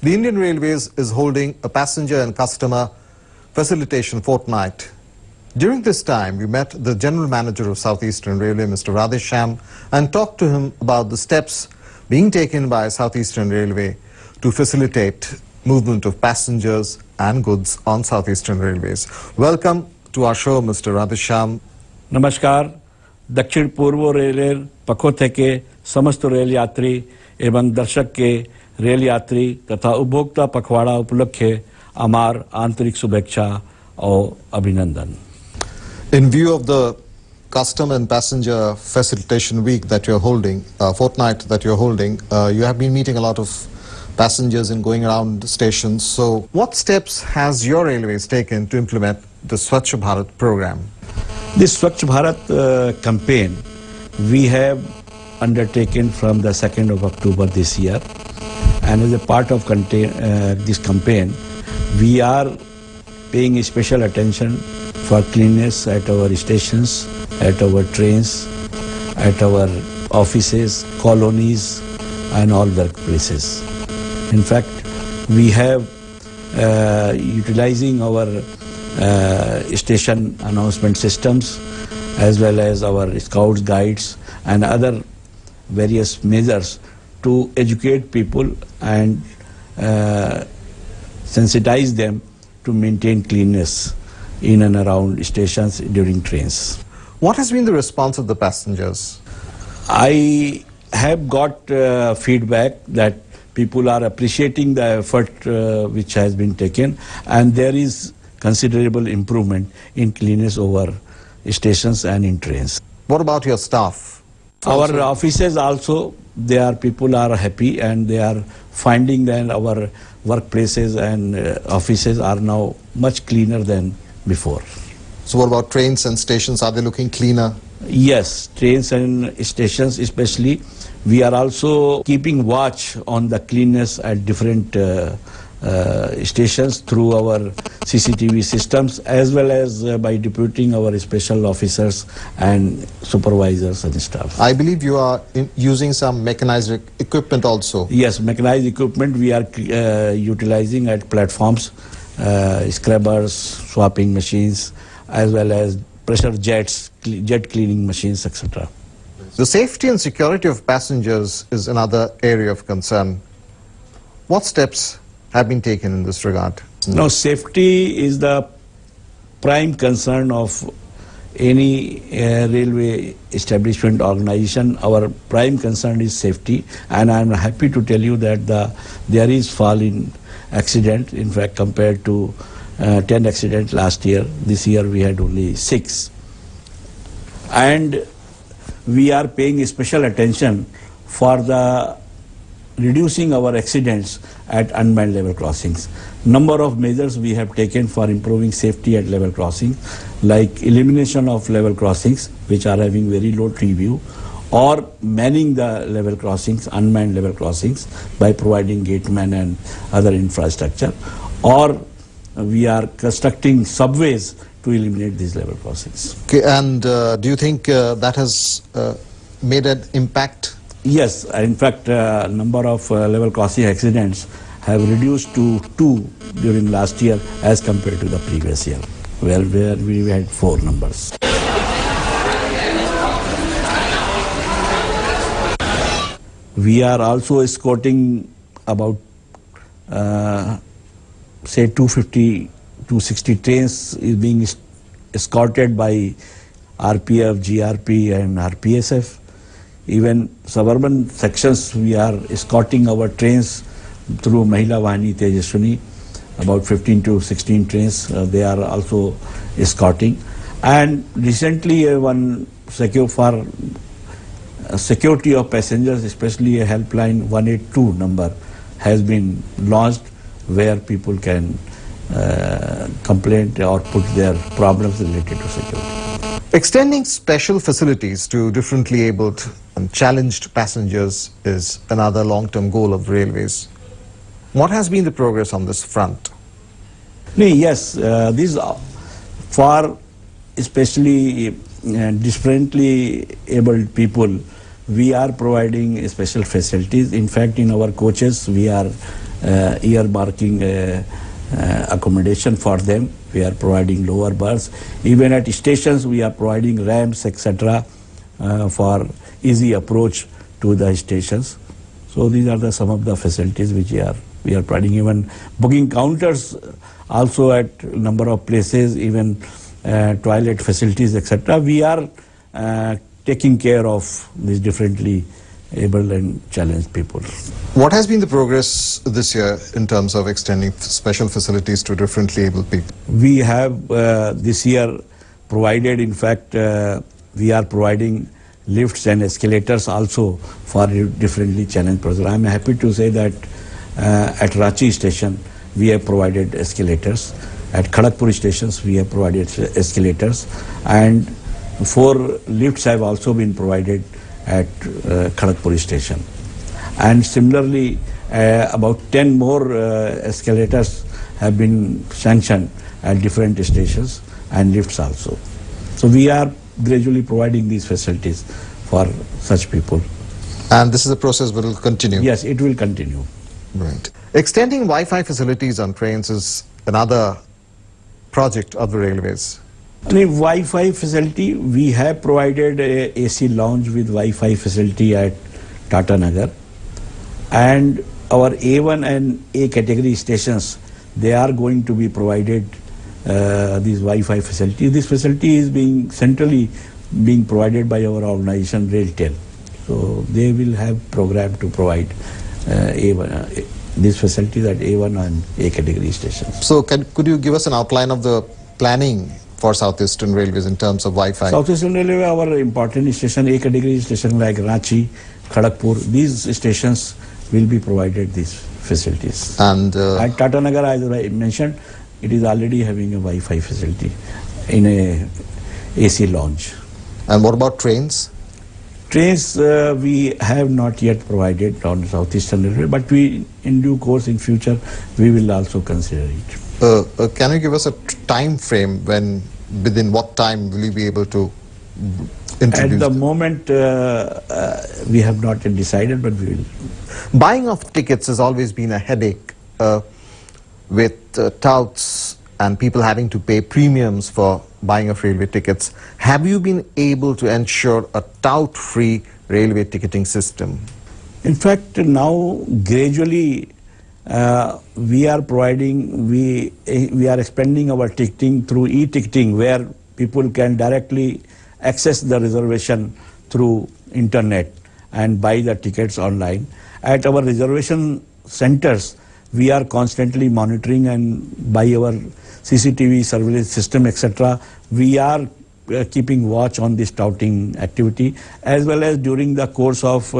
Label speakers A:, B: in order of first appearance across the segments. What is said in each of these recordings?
A: The Indian Railways is holding a passenger and customer facilitation fortnight. During this time, we met the General Manager of Southeastern Railway, Mr. Radheshyam, and talked to him about the steps being taken by Southeastern Railway to facilitate movement of passengers and goods on Southeastern Railways. Welcome to our show, Mr. Radheshyam.
B: नमस्कार। दक्षिण पूर्व रेलवेर पक्ष থেকে समस्त rail यात्री एवं दर्शक के रेल यात्री तथा उपभोक्ता पखवाड़ा उपलक्षे अमार आंतरिक शुभेच्छा और अभिनंदन।
A: In view of the custom and passenger facilitation week that you're holding, fortnight that you're holding, you have been meeting a lot of passengers and going around stations. So what steps has your railways taken to implement the Swachh Bharat program?
B: This Swachh Bharat campaign we have undertaken from the 2nd of October this year, and as a part of this campaign we are paying special attention for cleanliness at our stations, at our trains, at our offices, colonies and all workplaces. In fact, we have utilizing our station announcement systems as well as our scouts, guides and other various measures to educate people and sensitize them to maintain cleanliness in and around stations during trains.
A: What has been the response of the passengers?
B: I have got feedback that people are appreciating the effort which has been taken, and there is considerable improvement in cleanliness over stations and in trains.
A: What about your staff?
B: Our offices also, people are happy and they are finding that our workplaces and offices are now much cleaner than before.
A: So what about trains and stations? Are they looking cleaner?
B: Yes, trains and stations especially. We are also keeping watch on the cleanness at different stations through our CCTV systems, as well as by deputing our special officers and supervisors and staff.
A: I believe you are using some mechanized equipment also.
B: Yes, mechanized equipment we are utilizing at platforms, scrubbers, swapping machines, as well as pressure jets, jet cleaning machines, etc.
A: The safety and security of passengers is another area of concern. What steps have been taken in this regard?
B: Now, safety is the prime concern of any railway establishment organization. Our prime concern is safety, and I am happy to tell you that there is fall in accident. In fact, compared to 10 accidents last year, this year we had only 6. And we are paying special attention for the reducing our accidents at unmanned level crossings. Number of measures we have taken for improving safety at level crossings, like elimination of level crossings which are having very low tree view, or manning the level crossings, unmanned level crossings, by providing gatemen and other infrastructure, or we are constructing subways to eliminate these level crossings.
A: Okay, and do you think that has made an impact?
B: Yes, in fact, number of level crossing accidents have reduced to 2 during last year as compared to the previous year, where we had 4 numbers. We are also escorting about say 250 to 60 trains is being escorted by RPF, GRP and RPSF. Even suburban sections we are escorting our trains through Mahila Vahini Tejaswini about 15 to 16 trains. They are also escorting. And recently one security of passengers, especially a helpline 182 number has been launched where people can complain or put their problems related to security.
A: Extending special facilities to differently abled and challenged passengers is another long-term goal of the railways. What has been the progress on this front?
B: Yes, these are for especially differently abled people, we are providing special facilities. In fact, in our coaches, we are earmarking accommodation for them. We are providing lower berths. Even at stations, we are providing ramps, etc., for easy approach to the stations. So these are some of the facilities which we are providing. Even booking counters also at number of places, even toilet facilities, etc. We are taking care of these differently able and challenged people.
A: What has been the progress this year in terms of extending special facilities to differently able people?
B: We have this year provided, in fact, we are providing lifts and escalators also for differently challenged persons. I am happy to say that at Ranchi station we have provided escalators. At Kharagpur stations we have provided escalators, and 4 lifts have also been provided at Kharagpur station. And similarly, about 10 more escalators have been sanctioned at different stations and lifts also. So we are gradually providing these facilities for such people.
A: And this is a process that will continue?
B: Yes, it will continue.
A: Right. Extending Wi-Fi facilities on trains is another project of the railways.
B: The Wi-Fi facility, we have provided a AC lounge with Wi-Fi facility at Tata Nagar, and our A1 and A category stations, they are going to be provided these Wi-Fi facility. This facility is being centrally being provided by our organization RailTel. So they will have program to provide A1, these facilities at A1 and A category stations.
A: So could you give us an outline of the planning for Southeastern Railways in terms of Wi-Fi?
B: Southeastern Railway, our important station, A category station like Ranchi, Kharagpur, these stations will be provided these facilities.
A: And
B: at Tata Nagar, as I mentioned, it is already having a Wi-Fi facility in a AC lounge.
A: And what about trains?
B: Trains we have not yet provided on Southeastern Railway, but we, in due course in future, we will also consider it.
A: Can you give us a time frame within what time will you be able to introduce?
B: At the moment, we have not yet decided, but we will.
A: Buying of tickets has always been a headache with touts and people having to pay premiums for buying of railway tickets. Have you been able to ensure a tout-free railway ticketing system?
B: In fact, now gradually we are providing, we are expanding our ticketing through e-ticketing, where people can directly access the reservation through internet and buy the tickets online. At our reservation centers, we are constantly monitoring, and by our CCTV surveillance system, etc., we are keeping watch on this touting activity, as well as during the course of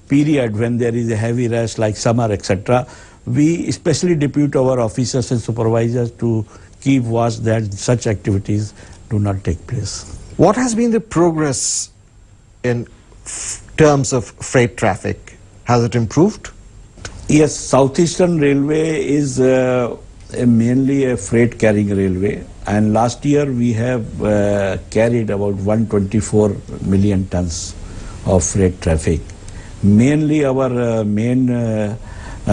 B: period when there is a heavy rush like summer, etc., we especially depute our officers and supervisors to keep watch that such activities do not take place.
A: What has been the progress in terms of freight traffic? Has it improved?
B: Yes, Southeastern Railway is mainly a freight carrying railway, and last year we have carried about 124 million tons of freight traffic. Mainly our main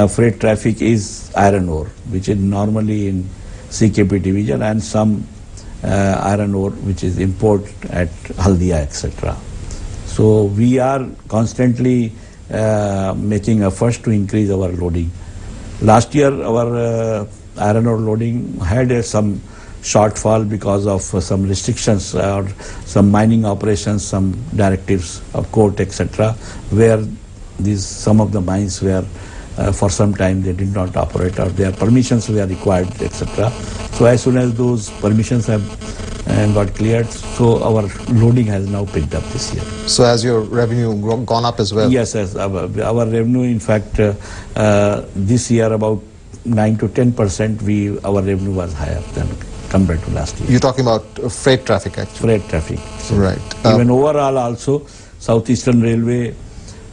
B: freight traffic is iron ore, which is normally in CKP division, and some iron ore which is import at Haldia, etc. So we are constantly making efforts to increase our loading. Last year our iron ore loading had some shortfall because of some restrictions or some mining operations, some directives of court, etc., where some of the mines were for some time they did not operate, or their permissions were required, etc. So as soon as those permissions have got cleared, so our loading has now picked up this year.
A: So has your revenue gone up as well?
B: Yes, our revenue, in fact, this year about 9 to 10% our revenue was higher than compared to last year.
A: You're talking about freight traffic, actually.
B: Freight traffic. So
A: Right.
B: Even overall also, Southeastern Railway,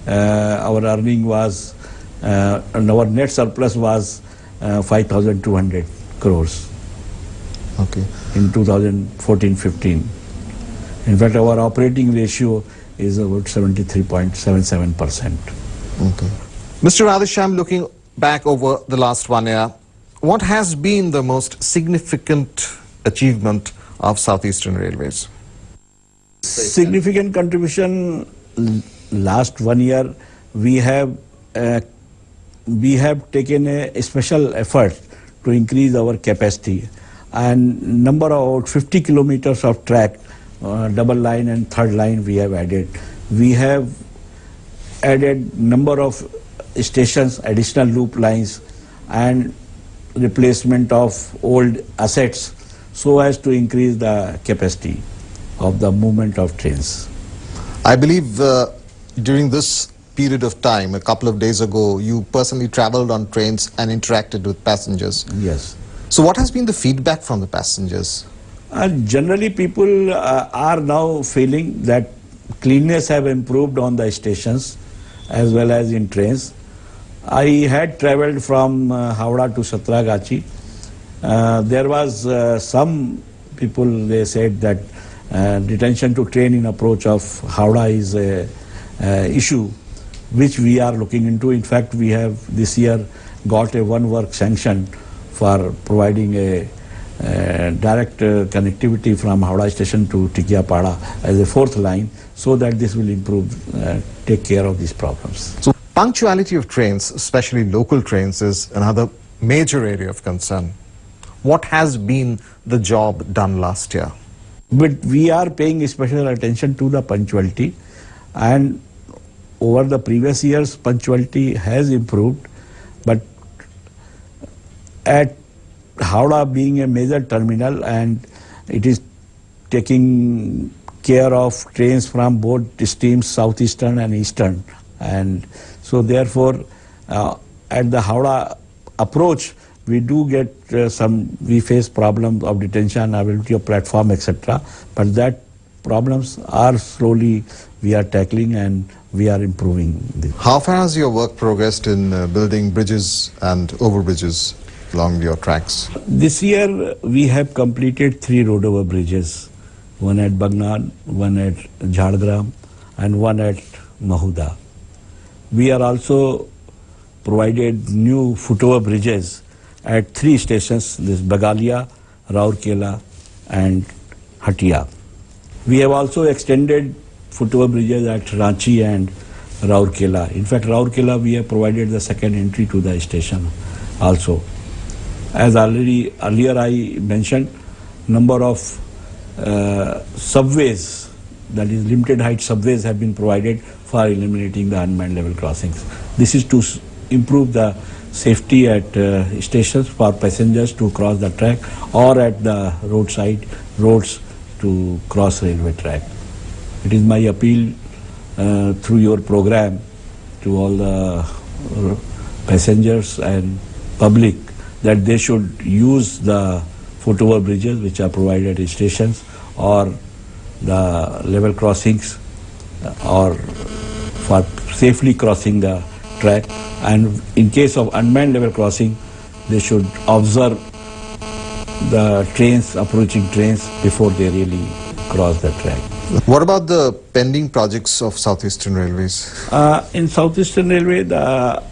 B: our earning was, and our net surplus was 5,200 crores
A: Okay.
B: in 2014-15. In fact, our operating ratio is about 73.77%.
A: Okay. Mr. Radhesham, looking back over the last 1 year, what has been the most significant achievement of Southeastern Railways?
B: Significant contribution last 1 year, we have taken a special effort to increase our capacity, and number of about 50 kilometers of track, double line and third line we have added. We have added number of stations, additional loop lines, and replacement of old assets so as to increase the capacity of the movement of trains.
A: I believe during this period of time, a couple of days ago, you personally traveled on trains and interacted with passengers.
B: Yes.
A: So what has been the feedback from the passengers?
B: Generally, people are now feeling that cleanliness have improved on the stations as well as in trains. I had traveled from Howrah to Satragachi. There was some people, they said that detention to train in approach of Howrah is a issue which we are looking into. In fact, we have this year got a one work sanction for providing a direct connectivity from Howrah station to Tikiapada as a fourth line, so that this will improve, take care of these problems.
A: So punctuality of trains, especially local trains, is another major area of concern. What has been the job done last year?
B: But we are paying special attention to the punctuality, and over the previous years punctuality has improved, but at Howrah being a major terminal and it is taking care of trains from both streams, southeastern and eastern, and so therefore at the Howrah approach we do get we face problems of detention, availability of platform, etc. But that problems are slowly we are tackling and we are improving.
A: How far has your work progressed in building bridges and overbridges along your tracks?
B: This year we have completed 3 road over bridges, one at Bagnan, one at Jhargram and one at Mahuda. We are also provided new footover bridges at 3 stations, this Bagalia, Raurkela and Hatia. We have also extended footover bridges at Ranchi and Raurkela. In fact, Raurkela we have provided the second entry to the station also. As earlier I mentioned, number of subways, that is limited height subways, have been provided for eliminating the unmanned level crossings. This is to improve the safety at stations for passengers to cross the track or at the roadside roads to cross railway track. It is my appeal through your program to all the passengers and public that they should use the footover bridges which are provided at stations or the level crossings or for safely crossing the track, and in case of unmanned level crossing they should observe the trains, approaching trains, before they really cross the track.
A: What about the pending projects of Southeastern Railways?
B: In Southeastern Railway, the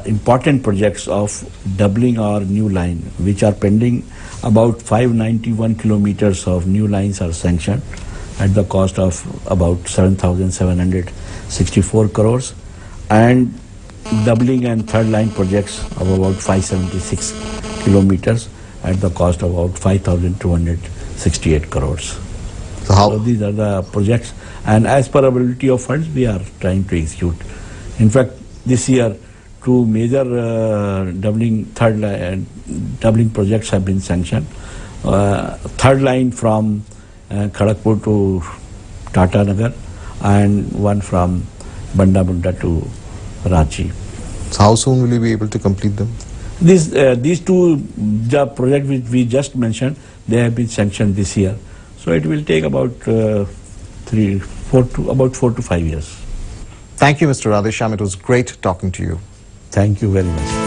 B: important projects of doubling our new line, which are pending, about 591 kilometers of new lines are sanctioned at the cost of about 7,764 crores, and doubling and third line projects of about 576 kilometers at the cost of about 5,268 crores. So these are the projects, and as per availability of funds we are trying to execute. In fact, this year two major doubling projects have been sanctioned. Third line from Kharagpur to Tata Nagar, and one from Bandamunda to Ranchi.
A: So how soon will you be able to complete them?
B: These two projects which we just mentioned, they have been sanctioned this year. So it will take about 4 to 5 years.
A: Thank you, Mr. Radhesham. It was great talking to you.
B: Thank you very much.